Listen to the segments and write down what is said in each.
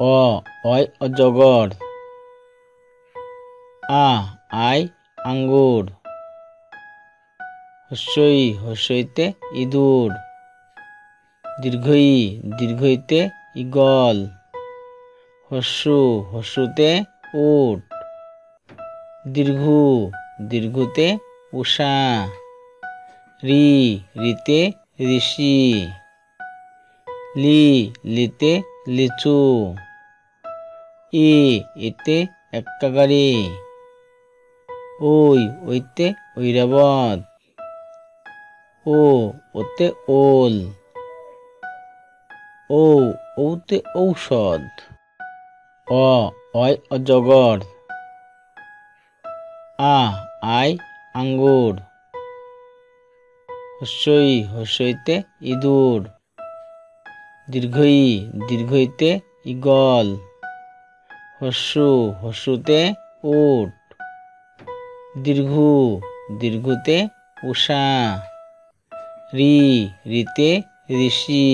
অয় অজগর। আয় আঙ্গুর। হস্যইতে ইঁদুর। দীর্ঘইতে ঈগল। হস্যুতে উট। দীর্ঘুতে উষা। রিতে ঋষি। লিতে লিচু। এতে এক্কা গাড়ি। ওইতে ঐরাবত। ওতে ওল। ওতে ঔষধ। অয় অজগর। আয় আঙ্গুর। হস্যইতে ইঁদুর। দীর্ঘইতে ঈগল। হস্যুতে উট। দীর্ঘুতে উষা। রিতে ঋষি।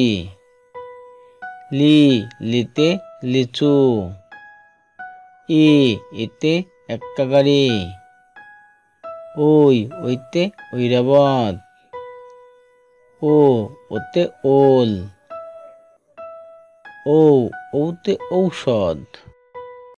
লিতে লিচু। এতে এক্কা গাড়ি। ওইতে ঐরাবত। ওতে ওল। ওতে ঔষধ।